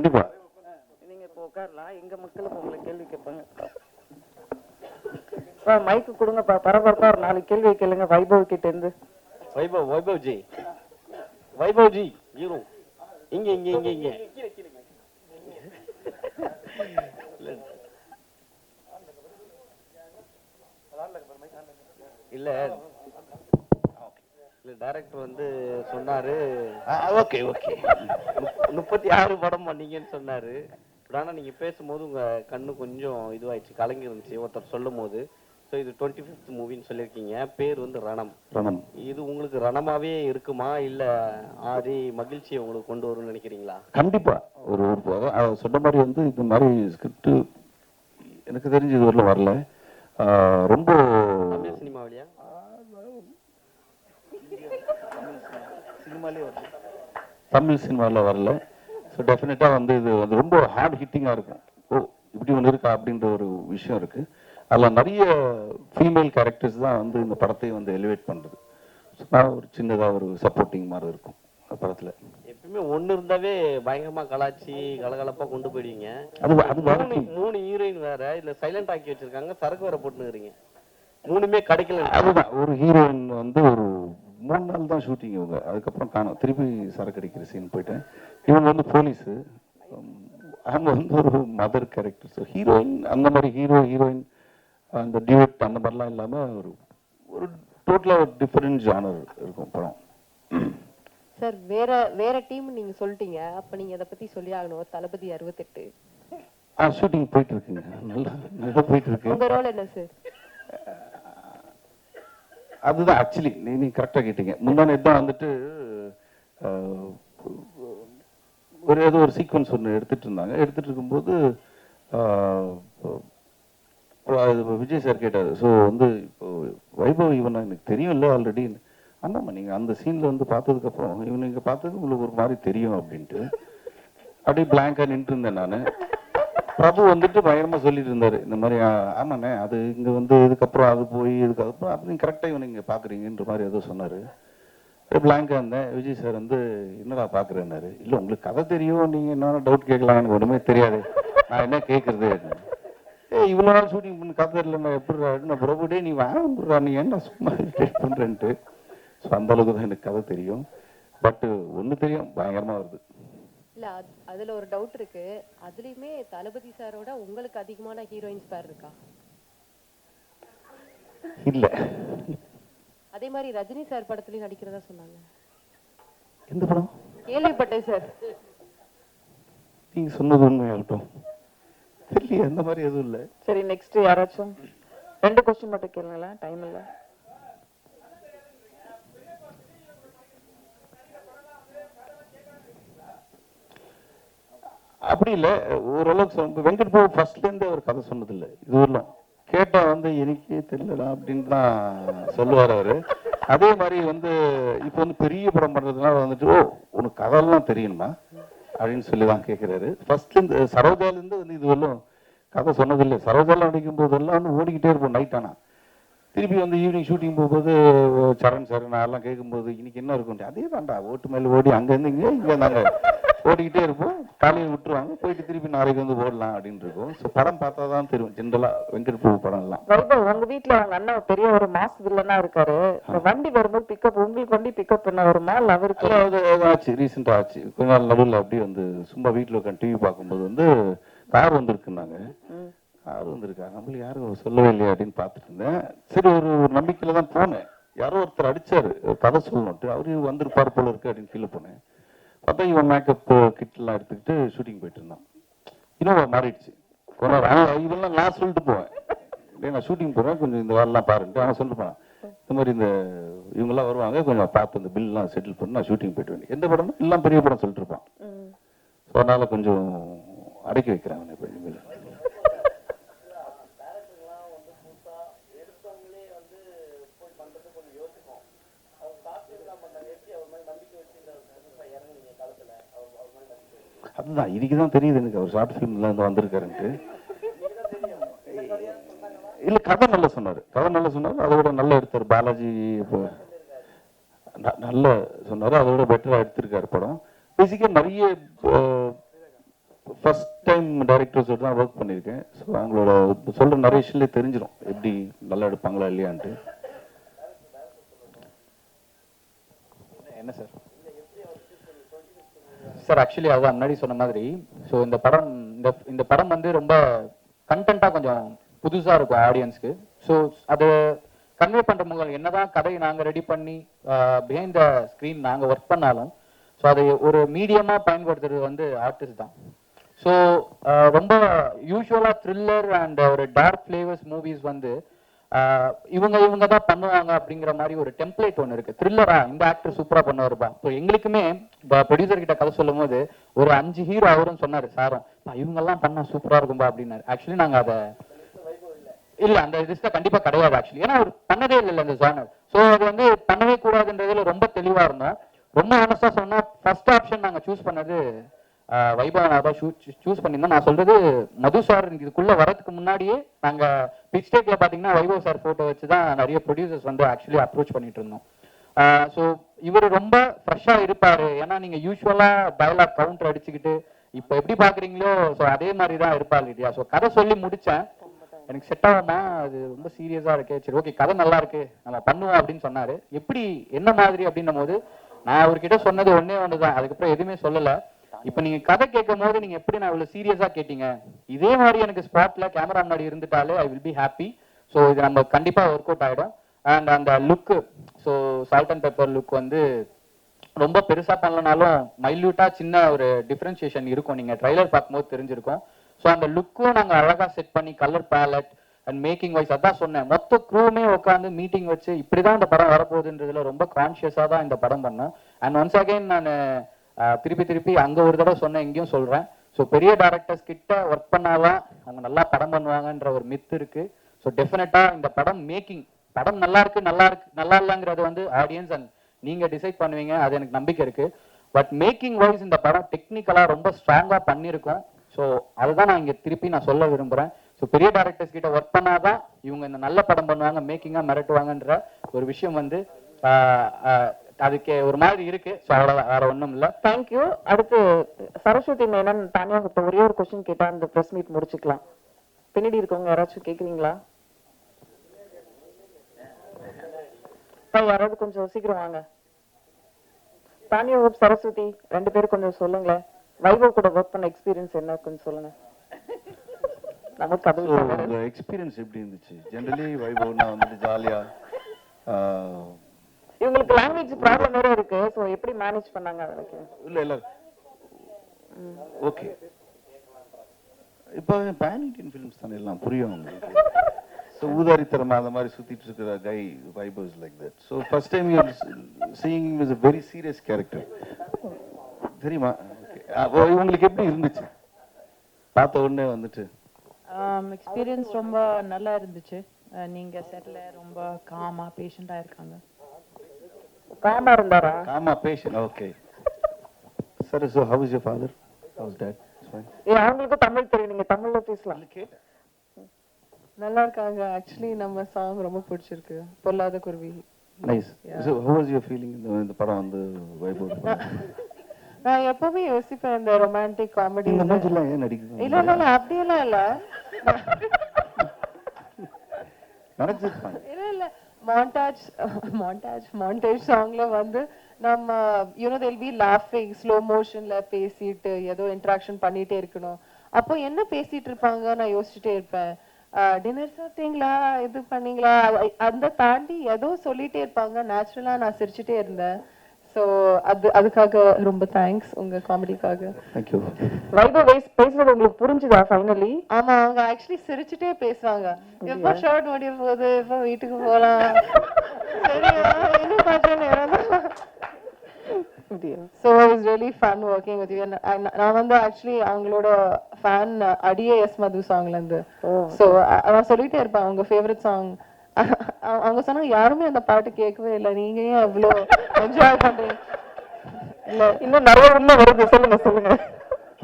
கண்டிப்பா நீங்க இப்போ உட்காரலாம். எங்க மக்களுக்கு உங்களை கேள்வி கேட்பாங்க. மைக்கு கொடுங்கப்பா. பரபரப்பா ஒரு 4 கேள்வி கேளுங்க வைபவ் கிட்ட இருந்து. வைபவ் ஜி ஹீரோ இங்க இங்க இங்க இங்க இல்ல இல்ல டைரக்டர் வந்து சொன்னாரு ஓகே ஓகே 36 படம் பண்ணீங்கன்னு சொன்னாரு. ஆனா நீங்க பேசும்போது உங்க கண்ணு கொஞ்சம் இதுவாயிடுச்சு, கலங்கி இருந்துச்சு ஒருத்தர் சொல்லும் போது. ஸோ இது 25th மூவின்னு சொல்லியிருக்கீங்க. பேர் வந்து ரணம். இது உங்களுக்கு ரணமாவே இருக்குமா இல்ல ஆதி மகிழ்ச்சியை உங்களுக்கு கொண்டு வரும்னு நினைக்கிறீங்களா? கண்டிப்பா ஒரு சொன்ன மாதிரி வந்து இந்த மாதிரி ஸ்கிரிப்ட் எனக்கு தெரிஞ்சு இது வரல வரல. ரொம்ப தமிழ் சினிமாவிலையா? தமிழ் சினிமாவில் வரல. ஸோ டெஃபினட்டாக வந்து இது வந்து ரொம்ப ஹார்ட் ஹிட்டிங்காக இருக்கும். ஓ இப்படி ஒன்று இருக்கா அப்படின்ற ஒரு விஷயம் இருக்குது. அதில் நிறைய ஃபீமேல் கேரக்டர்ஸ் தான் வந்து இந்த படத்தை வந்து எலிவேட் பண்ணுறது. நான் ஒரு சின்னதாக ஒரு சப்போர்ட்டிங் மாதிரி இருக்கும் அந்த படத்தில். எப்பவுமே ஒன்று இருந்தாவே பயங்கரமாக கலாச்சி கலகலப்பாக கொண்டு போயிடுவீங்க. அது 3 ஹீரோயின் வேற இல்லை சைலண்ட் ஆக்கி வச்சிருக்காங்க, சரக்கு வேற போட்டுருக்கிறீங்க. 3மே கிடைக்கல. அதுதான் ஒரு ஹீரோயின் வந்து ஒரு 3 நாள் தான் ஷூட்டிங் இவங்க. அதுக்கப்புறம் காணும் திருப்பி சரக்கு அடிக்கிற சீன் போயிட்டேன். இவங்க வந்து போலீஸு, அவங்க வந்து ஒரு மதர் கேரக்டர். ஸோ ஹீரோயின் அந்த மாதிரி ஹீரோயின் அந்த டியூட் அந்த மாதிரிலாம் இல்லாமல் ஒரு டோட்டலாக ஒரு டிஃப்ரெண்ட் ஜானர் இருக்கும் படம். சார் வேற டீம் நீங்க சொல்லிட்டீங்க, அப்ப நீங்க அதை பத்தி சொல்லி ஆகணும். தளபதி 68 ஷூட்டிங் போயிட்டு இருக்குங்க. நல்லா போயிட்டு இருக்கு. உங்க ரோல் என்ன சார்? அதுதான் ஆக்சுவலி நீ கரெக்டாக கேட்டீங்க. முன்னாடி தான் வந்துட்டு ஏதோ ஒரு சீக்வன்ஸ் ஒன்று எடுத்துட்டு இருந்தாங்க. எடுத்துட்டு இருக்கும்போது விஜய் சார் கேட்டார். ஸோ வந்து இப்போ வைபவ் இவன் எனக்கு தெரியும் இல்லை ஆல்ரெடி. ஆமாம்மா நீங்கள் அந்த சீனில் வந்து பார்த்ததுக்கப்புறம் இவன் நீங்கள் பார்த்தது உங்களுக்கு ஒரு மாதிரி தெரியும் அப்படின்ட்டு அப்படியே பிளாங்காக நின்று இருந்தேன் நான். பிரபு வந்துட்டு பயங்கரமாக சொல்லிட்டு இருந்தார் இந்த மாதிரி. ஆமாண்ணே அது இங்கே வந்து இதுக்கப்புறம் அது போய் இதுக்கப்புறம் அப்படி கரெக்டாக இவன் நீங்கள் பார்க்குறீங்கன்ற மாதிரி ஏதோ சொன்னார். பிளாங்காக இருந்தேன். விஜய் சார் வந்து என்னடா பார்க்குறேன்னாரு. இல்லை உங்களுக்கு கதை தெரியும், நீங்கள் என்ன டவுட் கேட்கலாம், எனக்கு ஒன்றுமே தெரியாது, நான் என்ன கேட்குறது. இவ்வளோ நாள் ஷூட்டிங் பண்ணி கதை இல்லைன்னா எப்படி நான் பிரபுடே நீ வாங்கா நீ என்ன சும்மா டேட் பண்ணுறேன்ட்டு. ஸோ அந்த அளவுக்கு தான் எனக்கு கதை தெரியும். பட்டு ஒன்று தெரியும், பயங்கரமாக வருது. இல்ல அதுல ஒரு டவுட் இருக்கு. அதுலயுமே தளபதி சாரோட உங்களுக்கு அதிகமான ஹீரோயின்ஸ் பேர் இருக்கா? இல்ல. அதே மாதிரி ரஜினி சார் படத்துலயும் நடிக்கிறதா சொன்னாங்க. எந்த படம்? கேள்விப்பட்டேன் சார். நீங்க சொன்னது உண்மையாகட்டும். தெரியல, அந்த மாதிரி எதுவும் இல்லை. சரி, நெக்ஸ்ட் யாராச்சும் 2 கொஸ்டின் மட்டும் கேளுங்களேன், டைம் இல்லை. அப்படி இல்லை, ஓரளவுக்கு வெங்கட் பாபு ஃபர்ஸ்ட்லேருந்து அவர் கதை சொன்னதில்லை. இது வரலாம் கேட்டா வந்து எனக்கே தெரியலடா அப்படின்னு தான் சொல்லுவார் அவரு. அதே மாதிரி வந்து இப்போ வந்து பெரிய படம் பண்றதுனால வந்துட்டு ஓ உனக்கு கதையெல்லாம் தெரியுமா அப்படின்னு சொல்லி தான் கேட்குறாரு. ஃபர்ஸ்ட்லேருந்து சரோஜாலேருந்து வந்து இது வரலாம் கதை சொன்னதில்லை. சரோஜாலாம் நடிக்கும் போதெல்லாம் வந்து ஓடிக்கிட்டே இருப்போம் நைட். ஆனால் திருப்பி வந்து ஈவினிங் ஷூட்டிங் போகும்போது சரண் சார் நான் எல்லாம் கேட்கும்போது இன்னைக்கு என்ன இருக்கும், அதே தான்டா ஓட்டு மேலே ஓடி அங்கேருந்து இங்கே நாங்கள் ஓடிக்கிட்டே இருப்போம். காலையில் விட்டுருவாங்க, போயிட்டு திருப்பி நாளைக்கு வந்து ஓடலாம் அப்படின்னு இருக்கும். ஸோ படம் பார்த்தா தான் தெரியும் ஜென்ரலாக வெங்கட் பிரபு படம் எல்லாம். உங்க வீட்டுல அவங்க அண்ணன் பெரிய ஒரு மாஸ் வில்லனா இருக்காரு. வண்டி வரும்போது பிக்கப் உங்களுக்கு வண்டி பிக்கப் பண்ண வருமா இல்லை அவருக்கு? ஆச்சு, ரீசெண்டாக ஆச்சு. கொஞ்ச நாள் நடுவில் அப்படி வந்து சும்மா வீட்டில் உட்காந்து டிவி பார்க்கும்போது வந்து கார் வந்திருக்குன்னாங்க. கார் வந்திருக்கா, நம்மளுக்கு யாரும் சொல்லவே இல்லையா அப்படின்னு பார்த்துட்டு இருந்தேன். சரி ஒரு நம்பிக்கையில் தான் போனேன். யாரோ ஒருத்தர் அடிச்சாரு கதை சொல்லணுன்ட்டு, அவரு வந்திருப்பார் போல இருக்கு அப்படின்னு ஃபீல் பண்ணேன். பார்த்தா இவன் மேக்கப் கிட்லாம் எடுத்துக்கிட்டு ஷூட்டிங் போயிட்டு இருந்தான். இன்னும் மாறிடுச்சு. இதெல்லாம் நான் சொல்லிட்டு போவேன், இல்லை நான் ஷூட்டிங் போகிறேன் கொஞ்சம் இந்த வேலைலாம் பாருன்ட்டு. அவன் சொல்லிட்டு போனான் இந்த மாதிரி இந்த இவங்கெல்லாம் வருவாங்க கொஞ்சம் பார்த்து இந்த பில்லாம் செட்டில் பண்ணி நான் ஷூட்டிங் போயிட்டு வேண்டிய எந்த படம்னா எல்லாம் பெரிய படம் சொல்லிட்டு இருப்பான். ஸோ அதனால கொஞ்சம் அடக்கி வைக்கிறேன் அவனை. இப்போ இனிமேல் அதுதான் இதுக்கு தான் தெரியுது எனக்கு அவர் ஷார்ட் ஃபிலிம்ல இருந்து வந்திருக்காருன்ட்டு. இல்ல கதை நல்லா சொன்னாரு, அதோட நல்லா எடுத்தார் பாலாஜி. நல்ல சொன்னாரு, அதோட பெட்டரா எடுத்திருக்காரு படம். பேசிக்கா நிறைய ஃபர்ஸ்ட் டைம் டைரக்டர்ஸோட தான் ஒர்க் பண்ணியிருக்கேன். ஸோ அவங்களோட சொல்கிற நரேஷன்லேயே தெரிஞ்சிடும் எப்படி நல்லா எடுப்பாங்களா இல்லையான்ட்டு. என்ன சார் சார் ஆக்சுவலி அதான் முன்னாடி சொன்ன மாதிரி ஸோ இந்த படம் வந்து ரொம்ப கண்டென்ட்டாக கொஞ்சம் புதுசாக இருக்கும் ஆடியன்ஸ்க்கு. ஸோ அது கன்வே பண்ணுற மூலம் என்னதான் கதையை நாங்கள் ரெடி பண்ணி பிஹைண்ட் த ஸ்க்ரீன் நாங்கள் ஒர்க் பண்ணாலும் ஸோ அதை ஒரு மீடியமாக பயன்படுத்துறது வந்து ஆர்டிஸ்ட் தான். ஸோ ரொம்ப யூஸ்வலாக த்ரில்லர் அண்ட் ஒரு டார்க் ஃப்ளேவர்ஸ் மூவிஸ் வந்து இவங்க தான் பண்ணுவாங்க அப்படிங்கிற மாதிரி ஒரு டெம்ப்ளேட் ஒன்று இருக்கு. த்ரில்லரா இந்த ஆக்டர் சூப்பரா பண்ணுவாருப்பா. ஸோ எங்களுக்குமே ப்ரொடியூசர் கிட்ட கதை சொல்லும் போது ஒரு 5 ஹீரோ அவரும் சொன்னாரு, சாரும் இவங்கெல்லாம் பண்ணா சூப்பரா இருக்கும்பா அப்படின்னாரு. ஆக்சுவலி நாங்க அதை இல்ல அந்த லிஸ்ட்ல கண்டிப்பா கிடையாது ஆக்சுவலி, ஏன்னா அவர் பண்ணதே இல்லை இந்த ஜானர். ஸோ அது வந்து பண்ணவே கூடாதுன்றதுல ரொம்ப தெளிவா இருந்தோம். ரொம்ப ஆனஸ்டா சொன்னா ஃபர்ஸ்ட் ஆப்ஷன் நாங்க சூஸ் பண்ணது வைபவனாதான் சூஸ் பண்ணியிருந்தோம். நான் சொல்றது மது சார் இதுக்குள்ள வரதுக்கு முன்னாடியே நாங்க பிக்ஸ்டேக்ல பாத்தீங்கன்னா வைபவ் சார் போட்டோ வச்சுதான் நிறைய ப்ரொடியூசர்ஸ் வந்து ஆக்சுவலி அப்ரோச் பண்ணிட்டு இருந்தோம். ஸோ இவர் ரொம்ப ஃப்ரெஷ்ஷா இருப்பாரு. ஏன்னா நீங்க யூஸ்வலா டயலாக் கவுண்டர் அடிச்சுக்கிட்டு இப்ப எப்படி பாக்குறீங்களோ ஸோ அதே மாதிரி தான் இருப்பாரு இல்லையா. ஸோ கதை சொல்லி முடிச்சேன், எனக்கு செட் ஆகாம அது ரொம்ப சீரியஸா இருக்கு, சரி ஓகே கதை நல்லா இருக்கு நம்ம பண்ணுவோம் அப்படின்னு சொன்னாரு. எப்படி என்ன மாதிரி அப்படின்னும் போது நான் அவர்கிட்ட சொன்னது ஒண்ணுதான், அதுக்கப்புறம் எதுவுமே சொல்லல. இப்ப நீங்க கதை கேட்கும் போது நீங்க எப்படி நான் இவ்வளவு சீரியஸா கேட்டீங்க, இதே மாதிரி எனக்கு ஸ்பாட்ல கேமரா முன்னாடி இருந்துட்டாலே I will be happy. So இது நம்ம கண்டிப்பா ஒர்க் அவுட் ஆயிடும். அண்ட் அந்த look so salt and pepper look வந்து ரொம்ப பெருசா பண்ணலனாலும் மைல்யூட்டா சின்ன ஒரு டிஃபரன்சியேஷன் இருக்கும், நீங்க ட்ரைலர் பார்க்கும்போது தெரிஞ்சிருக்கும். ஸோ அந்த லுக்கும் நாங்க அழகா செட் பண்ணி colour palette and making wise அதான் சொன்னேன், மொத்த க்ரூமே உட்காந்து மீட்டிங் வச்சு இப்படிதான் இந்த படம் வரப்போகுதுன்றதுல ரொம்ப கான்சியஸா தான் இந்த படம் பண்ணோம். அண்ட் ஒன்ஸ் அகைன் நான் திருப்பி அங்க ஒரு தடவை சொன்னேன், இங்கேயும் சொல்றேன். ஸோ பெரிய டைரக்டர்ஸ் கிட்ட ஒர்க் பண்ணாதான் அவங்க நல்லா படம் பண்ணுவாங்கன்ற ஒரு மித் இருக்கு. ஸோ டெஃபினட்டா இந்த படம் மேக்கிங் படம் நல்லா இருக்கு நல்லா இல்லைங்கிறது வந்து ஆடியன்ஸ் அண்ட் நீங்க டிசைட் பண்ணுவீங்க, அது எனக்கு நம்பிக்கை இருக்கு. பட் மேக்கிங் வைஸ் இந்த படம் டெக்னிக்கலா ரொம்ப ஸ்ட்ராங்கா பண்ணியிருக்கோம். ஸோ அதுதான் நான் இங்க திருப்பி நான் சொல்ல விரும்புறேன். ஸோ பெரிய டைரக்டர்ஸ் கிட்ட ஒர்க் பண்ணாதான் இவங்க இந்த நல்ல படம் பண்ணுவாங்க, மேக்கிங்கா மிரட்டுவாங்கன்ற ஒரு விஷயம் வந்து அதுக்கு ஒரு மாதிரி இருக்கு. ஸோ அவ்வளோதான், வேற ஒன்றும் இல்லை. தேங்க்யூ. அடுத்து சரஸ்வதி மேனன் தானியா கிட்ட ஒரே ஒரு கொஸ்டின் கேட்டா அந்த ப்ரெஸ் மீட் முடிச்சுக்கலாம். பின்னாடி இருக்கவங்க யாராச்சும் கேட்குறீங்களா? யாராவது கொஞ்சம் சீக்கிரம் வாங்க. தானியா சரஸ்வதி 2 பேரும் கொஞ்சம் சொல்லுங்களேன், வைபவ் கூட ஒர்க் பண்ண எக்ஸ்பீரியன்ஸ் என்ன கொஞ்சம் சொல்லுங்க. நமக்கு அது எக்ஸ்பீரியன்ஸ் எப்படி இருந்துச்சு? ஜெனரலி வைபவ்னா வந்துட்டு ஜாலியா, இவங்களுக்கு லாங்குவேஜ் ப்ராப்ளம் வேற இருக்கு. சோ எப்படி மேனேஜ் பண்ணாங்க அதுக்கு? இல்ல ஓகே, இப்போ பேன் இண்டியன் ஃபிலிம்ஸ் தானே எல்லாம் புரியும் உங்களுக்கு. ஸோ ஊதாரித்தரமா அந்த மாதிரி சுத்திட்டு இருக்கிற guy Vaibhav is like that. So first time you are seeing him is a very serious character தெரியுமா? உங்களுக்கு எப்படி இருந்துச்சு பார்த்த உடனே வந்துட்டு? எக்ஸ்பீரியன்ஸ் ரொம்ப நல்லா இருந்துச்சு. நீங்க செட்ல ரொம்ப காமா பேஷண்டா இருக்காங்க. காமா இருந்தாரா? Coma patient, okay. சரி, so how is your father? How is dad? அவங்களுக்கு தமிழ் தெரியும், நீங்க தமிழ்ல பேசலாம். நல்லா இருக்காங்க. ஆக்சுவலி நம்ம சாங் ரொம்ப பிடிச்சிருக்கு, பொல்லாத குருவி. Nice. So how was your feeling இந்த படம் வந்து வைபவ்? நான் எப்பவுமே யோசிப்பேன் இந்த ரொமான்டிக் காமெடி. இந்த மூஞ்சில ஏன் நடிக்கிறீங்க? இல்ல அப்படியெல்லாம் இல்ல. இல்ல மாண்டாஜ் சாங்ல வந்து நம்ம they'll be laughing ஸ்லோ மோஷன்ல பேசிட்டு ஏதோ இன்டராக்ஷன் பண்ணிட்டே இருக்கணும். அப்போ என்ன பேசிட்டு இருப்பாங்க நான் யோசிச்சுட்டே இருப்பேன். டின்னர் சாப்பிட்டீங்களா, இது பண்ணீங்களா, அந்த தாண்டி ஏதோ சொல்லிட்டே இருப்பாங்க. நேச்சுரலா நான் சிரிச்சுட்டே இருந்தேன். சோ அதுக்காக ரொம்ப தேங்க்ஸ் உங்க காமெடிக்காக. Thank you. வைபவ் பேசுறது உங்களுக்கு புரிஞ்சுதா ஃபைனலி? ஆமா, அவங்க ஆக்சுவலி சிரிச்சுட்டே பேசுவாங்க. எப்ப ஷர்ட் முடிய போகுது, எப்ப வீட்டுக்கு போலாம், சரியா என்ன பண்றேன்னு. So it was really fun working with you. நான் வந்து ஆக்சுவலி அவங்களோட ஃபேன் அடியே எஸ் மது சாங்ல இருந்து. சோ நான் சொல்லிட்டே இருப்பேன் அவங்க ஃபேவரட் சாங். அவங்க சொன்னா யாருமே அந்த பாட்டு கேட்கவே இல்லை, நீங்க ஏன் அவ்வளோ என்ஜாய் பண்றீங்க? இல்ல இன்னும் நிறைய உண்மை வருது, சொல்லுங்க.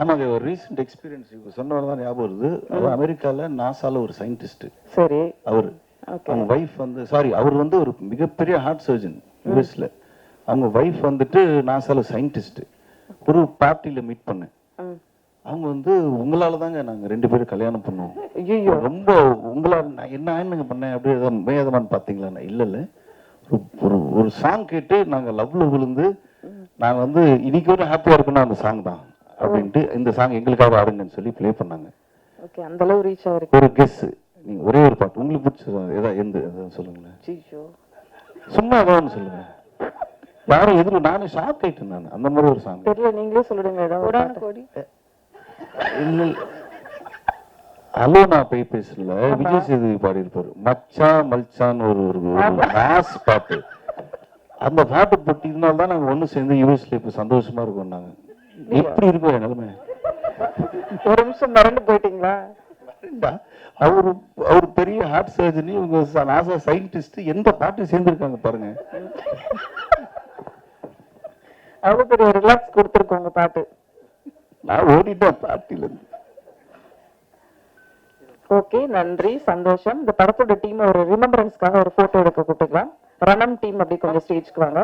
ஆமாங்க, ஒரு ரீசெண்ட் எக்ஸ்பீரியன்ஸ் இப்போ சொன்னதான் ஞாபகம் வருது. அவர் அமெரிக்கால நாசால ஒரு சயின்டிஸ்ட். சரி. அவர் அவங்க வைஃப் வந்து அவர் வந்து ஒரு மிகப்பெரிய ஹார்ட் சர்ஜன் யூஎஸ்ல. அவங்க வைஃப் வந்துட்டு நாசால சயின்டிஸ்ட். ஒரு பார்ட்டியில மீட் பண்ணேன். அவங்க வந்து உங்களால தாங்க நாங்க 2 பேரும் கல்யாணம் பண்ணோம். ஐயோ, ரொம்ப உங்களால நான் என்ன ஆயினுங்க பண்ணேன் அப்படியே மேதமான்னு பாத்தீங்களா? இல்ல இல்ல, ஒரு ஒரு சாங் கேட்டு நாங்க லவ்ல விழுந்து நாங்க வந்து இன்னைக்கு ஒரு ஹாப்பியா இருக்குன்னா அந்த சாங் தான் அப்படின்ட்டு இந்த சாங் எங்களுக்காக ஆடுங்கன்னு சொல்லி ப்ளே பண்ணாங்க. ஓகே, அந்த அளவு ரீச் ஆயிருக்கு. ஒரு கெஸ், நீங்க ஒரே ஒரு பாட்டு உங்களுக்கு பிடிச்ச ஏதாவது எதாவது சொல்லுங்களேன். ஐயோ, சும்மா ஏதாவது சொல்லுங்க. யாரும் எதிர நானும் ஷாக் ஆயிட்டேன் நான். அந்த மாதிரி ஒரு சாங் தெரியல, நீங்களே சொல்லிடுங்க ஏதாவது ஒரு கோடான பாட்டு. கோடி. இல்ல அலோனா போய் பேசல, விஜய் சேதுபதி பாடி இருப்பாரு மச்சான் மல்சான் ஒரு ஒரு மாஸ் பாட்டு. அந்த பாட்டு போட்டினால தான் நாங்க ஒண்ணு சேர்ந்து யூஎஸ்ல இப்ப சந்தோஷமா இருக்கோம். நாங்க எப்படி இருக்கோம் என் நிலைமை? ஒரு நிமிஷம் மறந்து போயிட்டீங்களா? அவரு அவரு பெரிய ஹார்ட் சர்ஜரி, உங்க நாசா சயின்டிஸ்ட், எந்த பாட்டு சேர்ந்திருக்காங்க பாருங்க. அவ்வளவு பெரிய ரிலாக்ஸ் கொடுத்துருக்கோங்க பாட்டு. நான் ஓடிட்டேன் பாட்டில இருந்து. ஓகே, நன்றி, சந்தோஷம். இந்த படத்தோட டீம் ஒரு ரிமெம்பரன்ஸ்க்காக ஒரு போட்டோ எடுக்க கூப்பிட்டுக்கலாம். ரணம் டீம் அப்படி கொஞ்சம் ஸ்டேஜ்க்கு வாங்க.